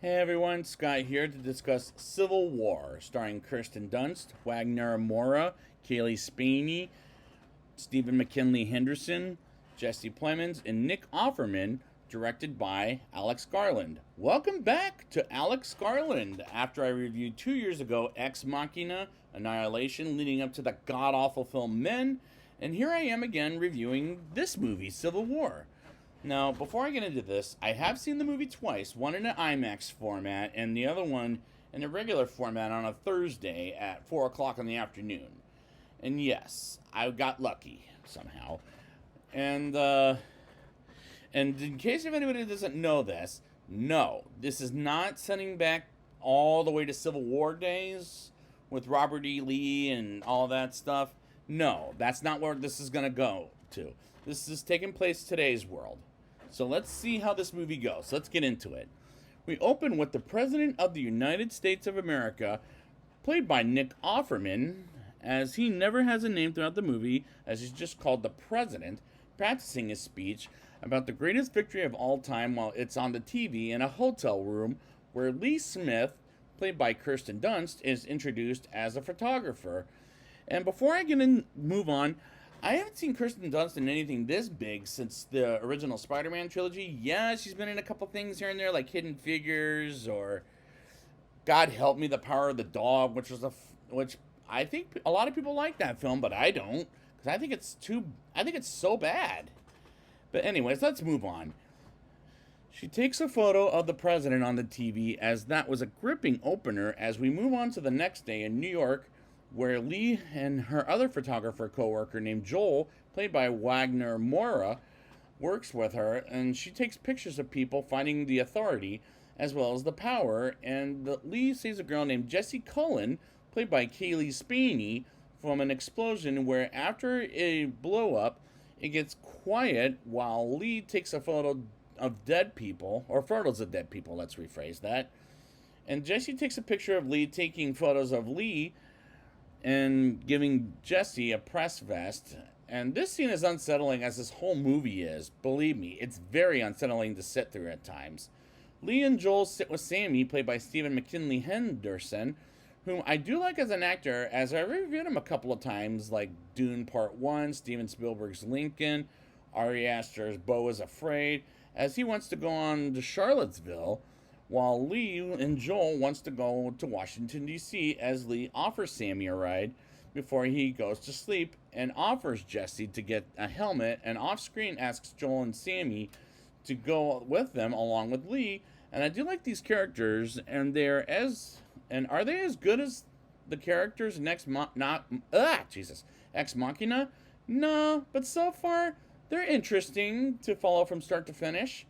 Hey everyone, Scott here to discuss Civil War, starring Kirsten Dunst, Wagner Moura, Kaylee Spaney, Stephen McKinley Henderson, Jesse Plemons, and Nick Offerman, directed by Alex Garland. Welcome back to Alex Garland after I reviewed 2 years ago Ex Machina, Annihilation, leading up to the god awful film Men, and here I am again reviewing this movie, Civil War. Now, before I get into this, I have seen the movie twice, one in an IMAX format and the other one in a regular format on a Thursday at 4 o'clock in the afternoon. And yes, I got lucky somehow. And, uh, and in case if anybody doesn't know this, no, this is not sending back all the way to Civil War days with Robert E. Lee and all that stuff. No, that's not where this is going to go to. This is taking place today's world. So let's see how this movie goes. Let's get into it. We open with the President of the United States of America, played by Nick Offerman, as he never has a name throughout the movie, as he's just called the President, practicing his speech about the greatest victory of all time while it's on the TV in a hotel room where Lee Smith, played by Kirsten Dunst, is introduced as a photographer. And before I move on, I haven't seen Kirsten Dunst in anything this big since the original Spider-Man trilogy. Yeah, she's been in a couple things here and there, like Hidden Figures or God Help Me, The Power of the Dog, which I think a lot of people like that film, but I don't because I think it's so bad. But anyways, let's move on. She takes a photo of the president on the TV as that was a gripping opener as we move on to the next day in New York, where Lee and her other photographer coworker named Joel, played by Wagner Moura, works with her, and she takes pictures of people fighting the authority as well as the power. And Lee sees a girl named Jessie Cullen, played by Kaylee Spaney, from an explosion where after a blow up, it gets quiet while Lee takes a photo of dead people, or photos of dead people, let's rephrase that. And Jessie takes a picture of Lee taking photos of Lee and giving Jesse a press vest. And this scene is unsettling as this whole movie is. Believe me, it's very unsettling to sit through at times. Lee and Joel sit with Sammy, played by Stephen McKinley Henderson, whom I do like as an actor, as I reviewed him a couple of times, like Dune Part 1, Steven Spielberg's Lincoln, Ari Aster's Beau is Afraid, as he wants to go on to Charlottesville, while Lee and Joel wants to go to Washington, D.C., as Lee offers Sammy a ride before he goes to sleep and offers Jesse to get a helmet, and off-screen asks Joel and Sammy to go with them along with Lee. And I do like these characters, and are they as good as the characters in Ex Machina? No, but so far they're interesting to follow from start to finish.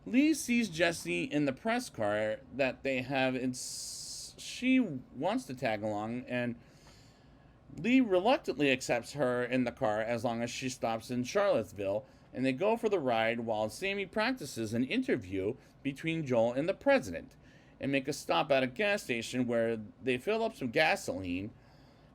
Lee sees Jessie in the press car that they have, and she wants to tag along, and Lee reluctantly accepts her in the car as long as she stops in Charlottesville, and they go for the ride while Sammy practices an interview between Joel and the president, and make a stop at a gas station where they fill up some gasoline,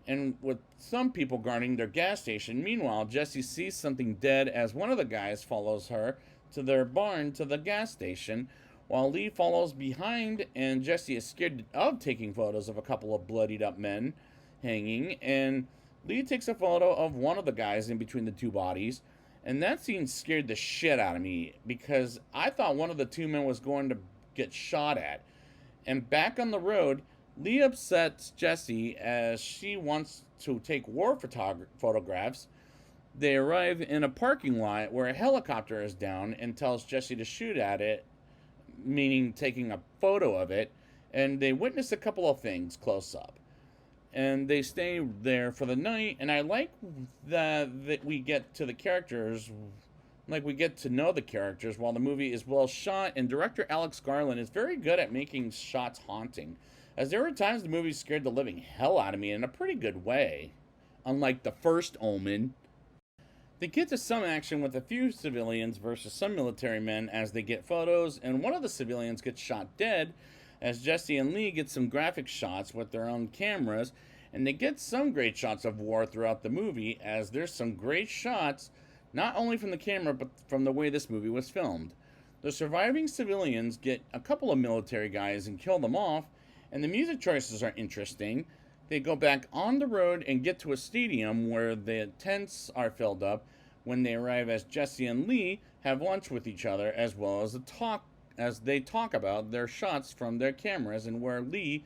and with some people guarding their gas station. Meanwhile, Jessie sees something dead as one of the guys follows her to their barn to the gas station, while Lee follows behind, and Jesse is scared of taking photos of a couple of bloodied up men hanging, and Lee takes a photo of one of the guys in between the two bodies, and that scene scared the shit out of me because I thought one of the two men was going to get shot at. And back on the road, Lee upsets Jesse as she wants to take war photographs. They arrive in a parking lot where a helicopter is down and tells Jesse to shoot at it, meaning taking a photo of it, and they witness a couple of things close up. And they stay there for the night, and I like that we get to the characters, like we get to know the characters while the movie is well shot, and director Alex Garland is very good at making shots haunting, as there were times the movie scared the living hell out of me in a pretty good way, unlike the first Omen. They get to some action with a few civilians versus some military men as they get photos, and one of the civilians gets shot dead as Jesse and Lee get some graphic shots with their own cameras, and they get some great shots of war throughout the movie, as there's some great shots not only from the camera but from the way this movie was filmed. The surviving civilians get a couple of military guys and kill them off, and the music choices are interesting. They go back on the road and get to a stadium where the tents are filled up when they arrive, as Jesse and Lee have lunch with each other, as well as they talk about their shots from their cameras and where Lee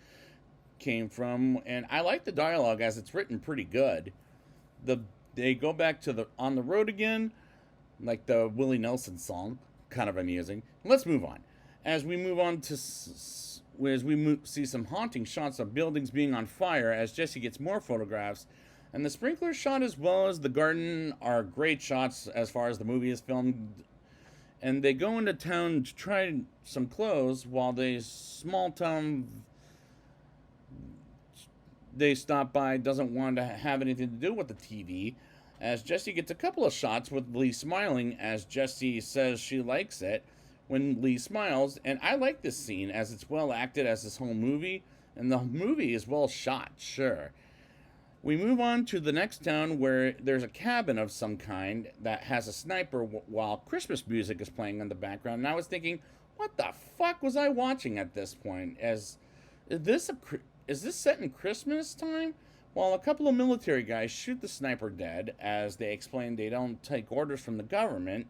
came from. And I like the dialogue as it's written pretty good. They go back to the on the road again, like the Willie Nelson song, kind of amusing. Let's move on. As we move on to see some haunting shots of buildings being on fire, as Jesse gets more photographs, and the sprinkler shot as well as the garden are great shots as far as the movie is filmed. And they go into town to try some clothes while the small town they stop by doesn't want to have anything to do with the TV, as Jesse gets a couple of shots with Lee smiling, as Jesse says she likes it when Lee smiles. And I like this scene as it's well acted as this whole movie, and the movie is well shot, sure. We move on to the next town where there's a cabin of some kind that has a sniper while Christmas music is playing in the background. And I was thinking, what the fuck was I watching at this point? Is this set in Christmas time? While a couple of military guys shoot the sniper dead, as they explain they don't take orders from the government.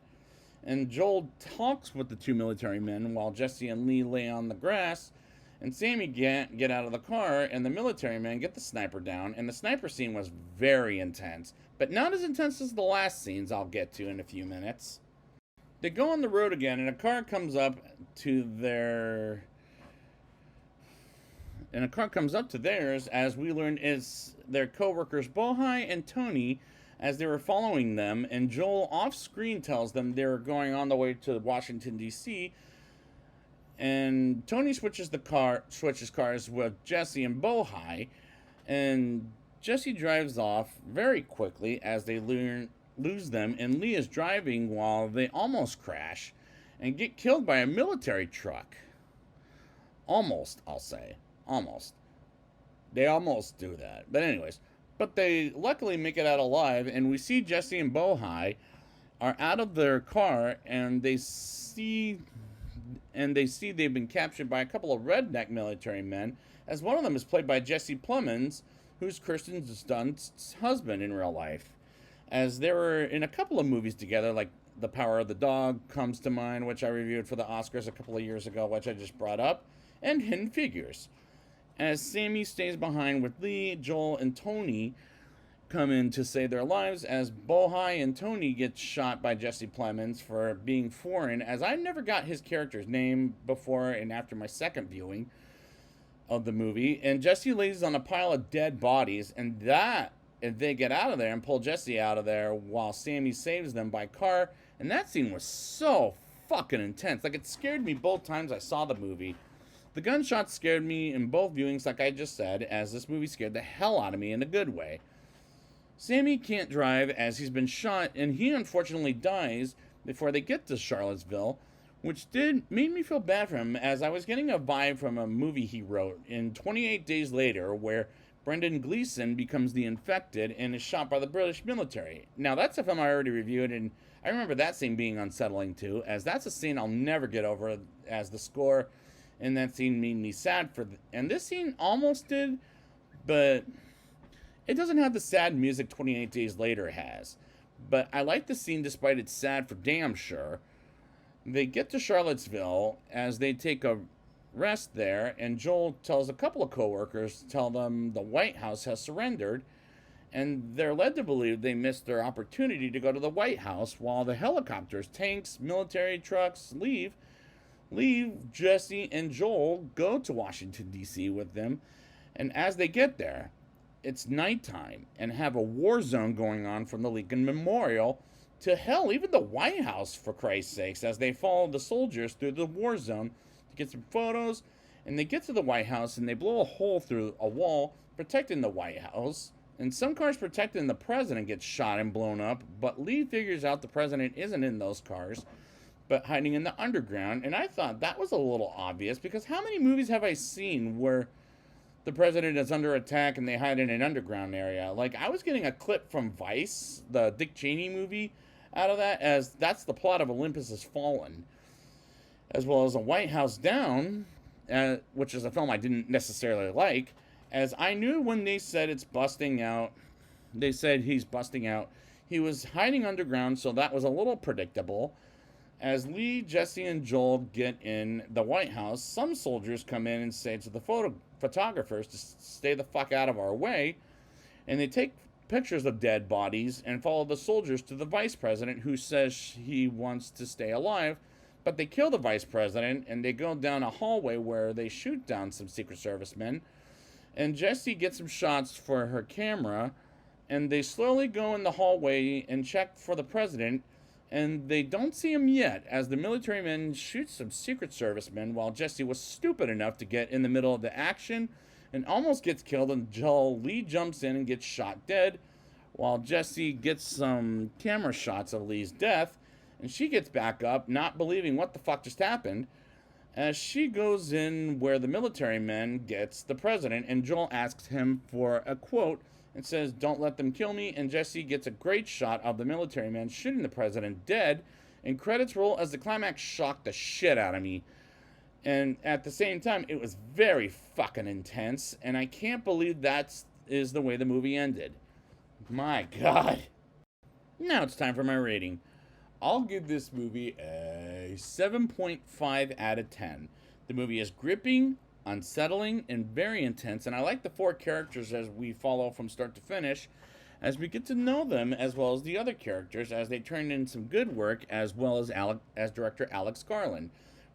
And Joel talks with the two military men while Jesse and Lee lay on the grass. And Sammy get out of the car, and the military men get the sniper down. And the sniper scene was very intense, but not as intense as the last scenes I'll get to in a few minutes. They go on the road again, and a car comes up to theirs, as we learn is their co-workers Bohai and Tony, as they were following them. And Joel off-screen tells them they're going on the way to Washington, D.C., and Tony switches cars with Jesse and Bohai, and Jesse drives off very quickly as they lose them, and Lee is driving while they almost crash and get killed by a military truck. Almost, I'll say. Almost. They almost do that. But anyways, they luckily make it out alive, and we see Jesse and Bohai are out of their car, and they see they've been captured by a couple of redneck military men, as one of them is played by Jesse Plemons, who's Kirsten Dunst's husband in real life. As they were in a couple of movies together, like The Power of the Dog comes to mind, which I reviewed for the Oscars a couple of years ago, which I just brought up, and Hidden Figures. As Sammy stays behind with Lee, Joel and Tony come in to save their lives, as Bohai and Tony get shot by Jesse Plemons for being foreign, as I never got his character's name before and after my second viewing of the movie. And Jesse lays on a pile of dead bodies, and they get out of there and pull Jesse out of there while Sammy saves them by car. And that scene was so fucking intense. Like, it scared me both times I saw the movie. The gunshots scared me in both viewings, like I just said, as this movie scared the hell out of me in a good way. Sammy can't drive as he's been shot, and he unfortunately dies before they get to Charlottesville, which made me feel bad for him, as I was getting a vibe from a movie he wrote in 28 Days Later, where Brendan Gleeson becomes the infected and is shot by the British military. Now, that's a film I already reviewed, and I remember that scene being unsettling too, as that's a scene I'll never get over, as the score in that scene made me sad and this scene almost did, but it doesn't have the sad music 28 Days Later has. But I like the scene despite it's sad for damn sure. They get to Charlottesville as they take a rest there, and Joel tells a couple of co-workers to tell them the White House has surrendered, and they're led to believe they missed their opportunity to go to the White House while the helicopters, tanks, military trucks leave. Jesse and Joel go to Washington, D.C. with them, and as they get there, it's nighttime and have a war zone going on from the Lincoln Memorial to hell, even the White House, for Christ's sakes, as they follow the soldiers through the war zone to get some photos. And they get to the White House and they blow a hole through a wall protecting the White House. And some cars protecting the president get shot and blown up, but Lee figures out the president isn't in those cars, but hiding in the underground. And I thought that was a little obvious, because how many movies have I seen where the president is under attack and they hide in an underground area? Like, I was getting a clip from Vice, the Dick Cheney movie, out of that, as that's the plot of Olympus Has Fallen. as well as A White House Down, which is a film I didn't necessarily like, as I knew when they said it's busting out, they said he's busting out. He was hiding underground, so that was a little predictable. As Lee, Jesse, and Joel get in the White House, some soldiers come in and say to the photographers to stay the fuck out of our way, and they take pictures of dead bodies and follow the soldiers to the vice president, who says he wants to stay alive, but they kill the vice president, and they go down a hallway where they shoot down some Secret Service men, and Jesse gets some shots for her camera, and they slowly go in the hallway and check for the president, and they don't see him yet, as the military men shoot some Secret Service men while Jesse was stupid enough to get in the middle of the action and almost gets killed until Lee jumps in and gets shot dead, while Jesse gets some camera shots of Lee's death, and she gets back up, not believing what the fuck just happened, as she goes in where the military man gets the president, and Joel asks him for a quote and says, "Don't let them kill me," and Jesse gets a great shot of the military man shooting the president dead, and credits roll as the climax shocked the shit out of me. And at the same time, it was very fucking intense, and I can't believe that is the way the movie ended. My God. Now it's time for my rating. I'll give this movie a 7.5 out of 10. The movie is gripping, unsettling, and very intense, and I like the four characters as we follow from start to finish, as we get to know them as well as the other characters as they turn in some good work, as well as director Alex Garland.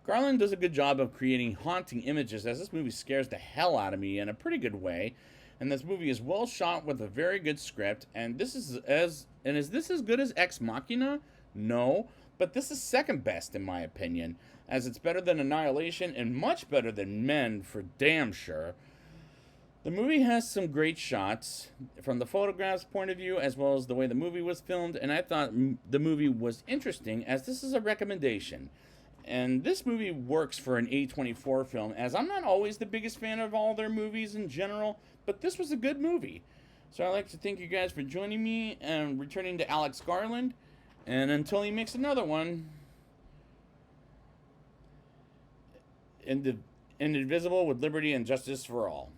Garland does a good job of creating haunting images, as this movie scares the hell out of me in a pretty good way, and this movie is well shot with a very good script, and is this as good as Ex Machina? No, but this is second best in my opinion, as it's better than Annihilation and much better than Men for damn sure. The movie has some great shots from the photographs point of view, as well as the way the movie was filmed, and I thought the movie was interesting, as this is a recommendation. And this movie works for an A24 film, as I'm not always the biggest fan of all their movies in general, but this was a good movie. So I'd like to thank you guys for joining me and returning to Alex Garland. And until he makes another one, indivisible with liberty and justice for all.